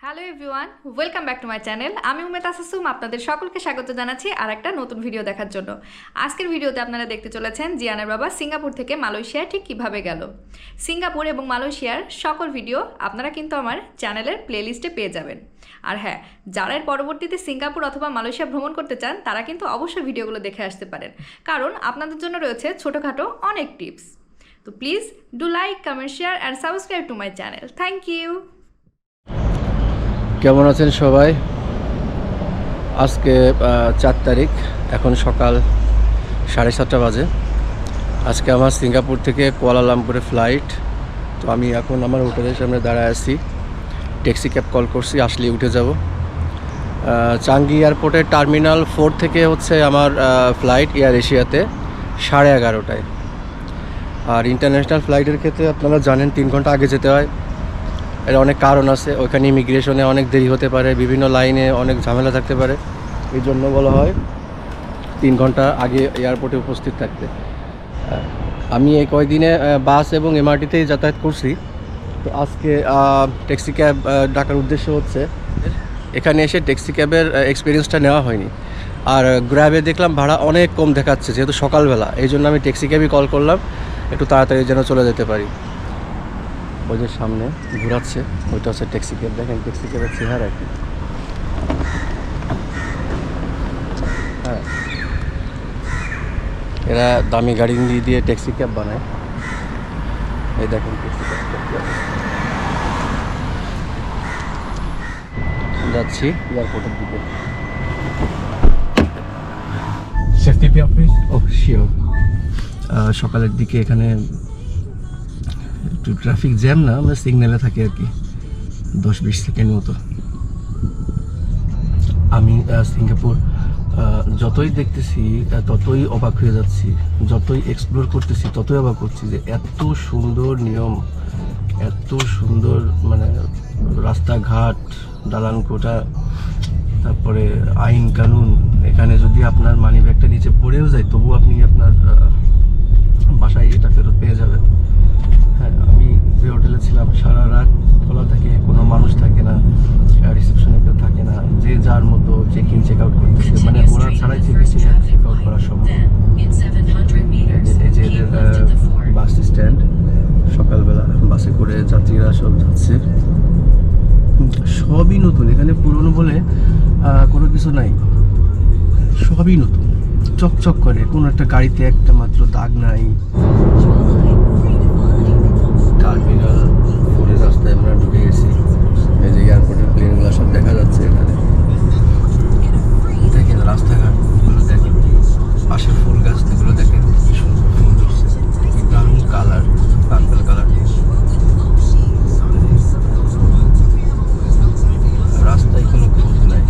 Hello everyone, welcome back to my channel. আমি উমেদ আসাসুম আপনাদের সকলকে স্বাগত জানাচ্ছি আর একটা নতুন ভিডিও দেখার জন্য। আজকের ভিডিওতে আপনারা দেখতে চলেছেন জিয়ানের বাবা সিঙ্গাপুর থেকে মালয়েশিয়ায় ঠিক কীভাবে গেল। সিঙ্গাপুর এবং মালয়েশিয়ার সকল ভিডিও আপনারা কিন্তু আমার চ্যানেলের প্লেলিস্টে পেয়ে যাবেন। আর হ্যাঁ, যারা এর পরবর্তীতে সিঙ্গাপুর অথবা মালয়েশিয়া ভ্রমণ করতে চান তারা কিন্তু অবশ্যই ভিডিওগুলো দেখে আসতে পারেন, কারণ আপনাদের জন্য রয়েছে ছোটোখাটো অনেক টিপস। তো please do like, comment, share and subscribe to my channel. Thank you. কেমন আছেন সবাই? আজকে 4 তারিখ, এখন সকাল 7:30 বাজে। আজকে আমার সিঙ্গাপুর থেকে কুয়ালালামপুরে ফ্লাইট। তো আমি এখন আমার হোটেলের সামনে দাঁড়ায় আছি, ট্যাক্সি ক্যাব কল করছি, আসলে উঠে যাব। চাঙ্গি এয়ারপোর্টের টার্মিনাল 4 থেকে হচ্ছে আমার ফ্লাইট এয়ার এশিয়াতে 11:30টায়। আর ইন্টারন্যাশনাল ফ্লাইটের ক্ষেত্রে আপনারা জানেন 3 ঘন্টা আগে যেতে হয়। এর অনেক কারণ আছে, ওইখানে ইমিগ্রেশনে অনেক দেরি হতে পারে, বিভিন্ন লাইনে অনেক ঝামেলা থাকতে পারে। এই জন্য বলা হয় 3 ঘন্টা আগে এয়ারপোর্টে উপস্থিত থাকতে। আমি এই কয়েকদিনে বাস এবং এমআরটিতেই যাতায়াত করছি। তো আজকে ট্যাক্সি ক্যাব ডাকার উদ্দেশ্য হচ্ছে এখানে এসে ট্যাক্সি ক্যাবের এক্সপিরিয়েন্সটা নেওয়া হয়নি। আর গ্র্যাবে দেখলাম ভাড়া অনেক কম দেখাচ্ছে, যেহেতু সকালবেলা, এই জন্য আমি ট্যাক্সি ক্যাবই কল করলাম, একটু তাড়াতাড়ি যেন চলে যেতে পারি। ওই যে সামনে ঘোরাচ্ছে, ওইটা হচ্ছে ট্যাক্সি ক্যাব। দেখেন ট্যাক্সি ক্যাবের চেহারা কি। হ্যাঁ, এরা দামি গাড়ি দিয়ে ট্যাক্সি ক্যাব বানায়। এই দেখেন ট্যাক্সি ক্যাব যাচ্ছি এয়ারপোর্টের দিকে। Safety pick please. Oh sure. সকালের দিকে এখানে একটু ট্রাফিক জ্যাম না, আমরা সিগন্যালে থাকি আর কি, 10-20 সেকেন্ড মতো। আমি সিঙ্গাপুর যতই দেখতেছি ততই অবাক হয়ে যাচ্ছি, যতই এক্সপ্লোর করতেছি ততই অবাক করছি যে এত সুন্দর নিয়ম, এত সুন্দর মানে রাস্তাঘাট, দালান কোঠা, তারপরে আইন কানুন। এখানে যদি আপনার মানি ব্যাগটা নিচে পড়েও যায় তবু আপনি আপনার বাসায় এটা ফেরত পেয়ে যাবেন। হ্যাঁ, আমি যে হোটেলে ছিলাম সারা রাত খোলা থাকে, কোনো মানুষ থাকে না, রিসেপশনে কেউ থাকে না, যে যার মতো চেক ইন চেক আউট করতেছে, মানে ওরা ছাড়াই চেক আউট করা সম্ভব। এই যে এদের বাস স্ট্যান্ড, সকালবেলা বাসে করে যাত্রীরা সব যাচ্ছে, সবই নতুন। এখানে পুরনো বলে কোনো কিছু নাই, সবই নতুন, চকচক করে, কোনো একটা গাড়িতে একটা মাত্র দাগ নাই। টার্মিনাল 4 রাস্তায় আমরা ঢুকে গেছি। এই যে এয়ারপোর্টের প্লেনগুলো সব দেখা যাচ্ছে এখানে। দেখেন রাস্তাঘাটগুলো, দেখেন পাশের ফুল গাছগুলো, দেখেন কি সুন্দর ফুল ধরছে, কি দারুণ কালার, পার্পল কালার। রাস্তায় কোনো খোঁজ নাই।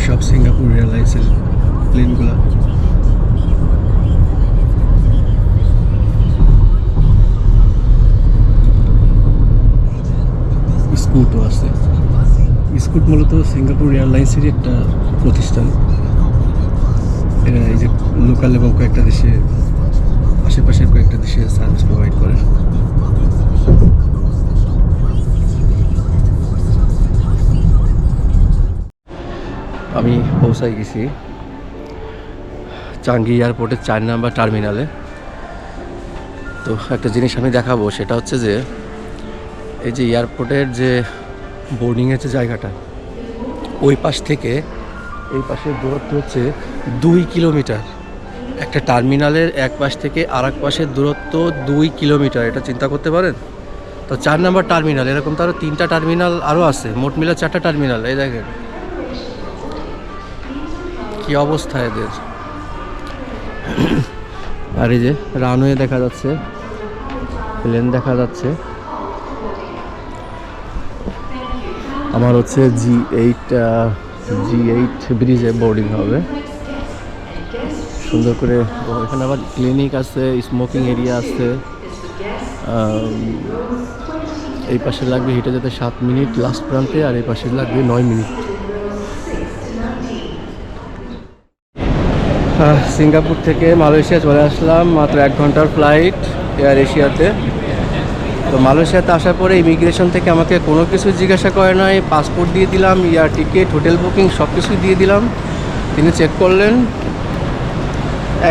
সব সিঙ্গাপুর এয়ারলাইন্সের প্লেনগুলো। স্কুটও আছে। স্কুট মূলত সিঙ্গাপুর এয়ারলাইন্সেরই একটা প্রতিষ্ঠান। এরা এই যে লোকাল এবং কয়েকটা দেশে, আশেপাশের কয়েকটা দেশে সার্ভিস প্রোভাইড করে। আমি পৌঁছাই গেছি চাঙ্গি এয়ারপোর্টের 4 নম্বর টার্মিনালে। তো একটা জিনিস আমি দেখাবো, সেটা হচ্ছে যে এই যে এয়ারপোর্টের যে বোর্ডিংয়ের যে জায়গাটা, ওই পাশ থেকে এই পাশের দূরত্ব হচ্ছে 2 কিলোমিটার। একটা টার্মিনালের এক পাশ থেকে আর এক পাশের দূরত্ব 2 কিলোমিটার। এটা চিন্তা করতে পারেন? তো 4 নম্বর টার্মিনাল, এরকম তো আরও 3টা টার্মিনাল আরও আছে, মোট মিলে 4টা টার্মিনাল। এই দেখেন কি অবস্থা এদের। আর এই যে রানওয়ে দেখা যাচ্ছে, প্লেন দেখা যাচ্ছে। আমার হচ্ছে G8 ব্রিজে বোর্ডিং হবে সুন্দর করে। এখানে আবার ক্লিনিক আছে, স্মোকিং এরিয়া আছে। এই পাশে লাগবে হেঁটে যেতে 7 মিনিট লাস্ট প্রান্তে, আর এই পাশে লাগবে 9 মিনিট। সিঙ্গাপুর থেকে মালয়েশিয়া চলে আসলাম, মাত্র 1 ঘন্টার ফ্লাইট এয়ার এশিয়াতে। তো মালয়েশিয়াতে আসার পরে ইমিগ্রেশন থেকে আমাকে কোনো কিছু জিজ্ঞাসা করে নাই, পাসপোর্ট দিয়ে দিলাম, এয়ার টিকিট, হোটেল বুকিং সব কিছুই দিয়ে দিলাম। তিনি চেক করলেন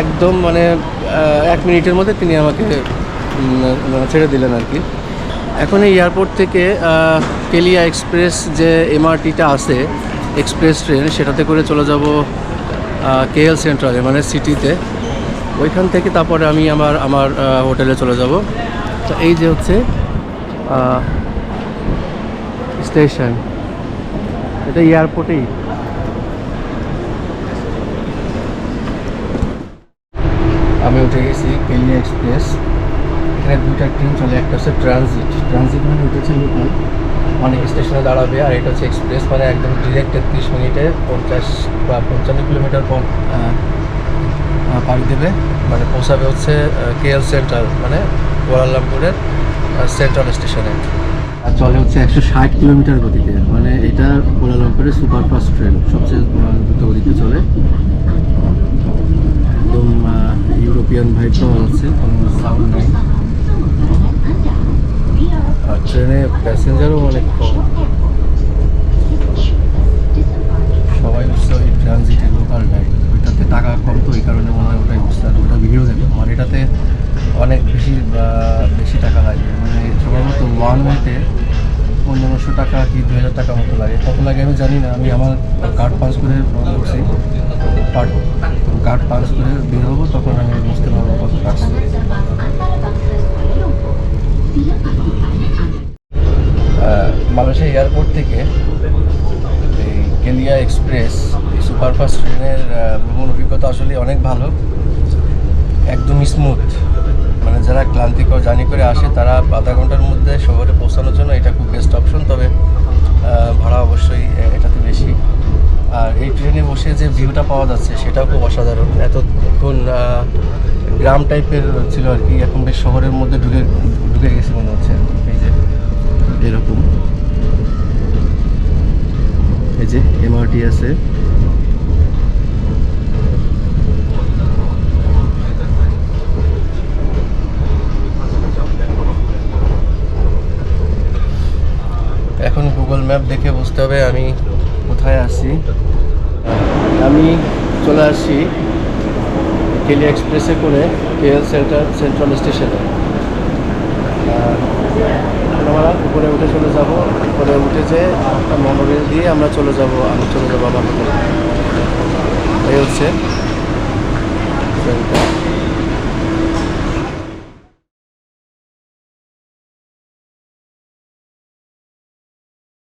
একদম, মানে 1 মিনিটের মধ্যে তিনি আমাকে ছেড়ে দিলেন আর কি। এখন এই এয়ারপোর্ট থেকে কেলিয়া এক্সপ্রেস যে এমআরটিটা আছে, এক্সপ্রেস ট্রেন, সেটাতে করে চলে যাব কেএল সেন্ট্রালে, মানে সিটিতে। ওইখান থেকে তারপরে আমি আমার হোটেলে চলে যাব। তো এই যে হচ্ছে স্টেশন, এটা এয়ারপোর্টেই। আমি উঠে গেছি কেলিয়া এক্সপ্রেস। এখানে 2টা ট্রেন চলে, একটা হচ্ছে ট্রানজিট মানে ওটা হচ্ছে লোকাল, অনেক স্টেশনে দাঁড়াবে, আর এটা হচ্ছে এক্সপ্রেস মানে একদম ডিরেক্ট 33 মিনিটে 50 বা 55 কিলোমিটার পর পাড়ি দেবে, মানে পৌঁছাবে হচ্ছে কেএল সেন্ট্রাল, মানে কুয়ালালামপুরের সেন্ট্রাল স্টেশনে। আর চলে হচ্ছে 160 কিলোমিটার গতিতে, মানে এটা কুয়ালালামপুরের সুপারফাস্ট ট্রেন, সবচেয়ে দ্রুত গতিতে চলে। একদম ইউরোপিয়ান ভাইব পাওয়া যাচ্ছে, কোনো সাউন্ড নেই। আর ট্রেনে প্যাসেঞ্জারও অনেক কম, সবাই উঠছে ওই ট্রানজিটের লোকালটাই। ওইটাতে টাকা কম, তো এই কারণে মনে হয় ওটাই উঠছে। আর ওটা ভিড়ও দেখো, আর এটাতে অনেক বেশি টাকা লাগে, মানে সম্ভবত ওয়ান ওয়েতে 1500 টাকা কি 2000 টাকা মতো লাগে। কত লাগে আমি জানি না, আমি আমার কার্ড পাঞ্চ করে উঠছি, কার্ড পাঞ্চ করে বের হবো, তখন আমি বুঝতে পারবো কত টাকা। মালয়েশিয়া এয়ারপোর্ট থেকে এই কেলিয়া এক্সপ্রেস, এই সুপারফাস্ট ট্রেনের ভ্রমণ অভিজ্ঞতা আসলে অনেক ভালো, একদম স্মুথ। মানে যারা ক্লান্তিকর জার্নি করে আসে তারা আধা ঘন্টার মধ্যে শহরে পৌঁছানোর জন্য এটা খুব বেস্ট অপশন। তবে ভাড়া অবশ্যই এটাতে বেশি। আর এই ট্রেনে বসে যে ভিউটা পাওয়া যাচ্ছে সেটাও খুব অসাধারণ। এতক্ষণ গ্রাম টাইপের ছিল আর কি, এখন বেশ শহরের মধ্যে ঢুকে গেছে মনে হচ্ছে। এই যে এরকম, এই যে এমআরটি আছে, এখন গুগল ম্যাপ দেখে বুঝতে হবে আমি কোথায় আছি। আমি চলে আসছি কেলিয়া এক্সপ্রেসে করে কেএল সেন্ট্রাল স্টেশনে। আমরা উপরে উঠে চলে যাব, উপরে উঠে যে মনোরেল দিয়ে আমি চলে যাব আমার হোটেলে। এই হচ্ছে ট্রেনটা।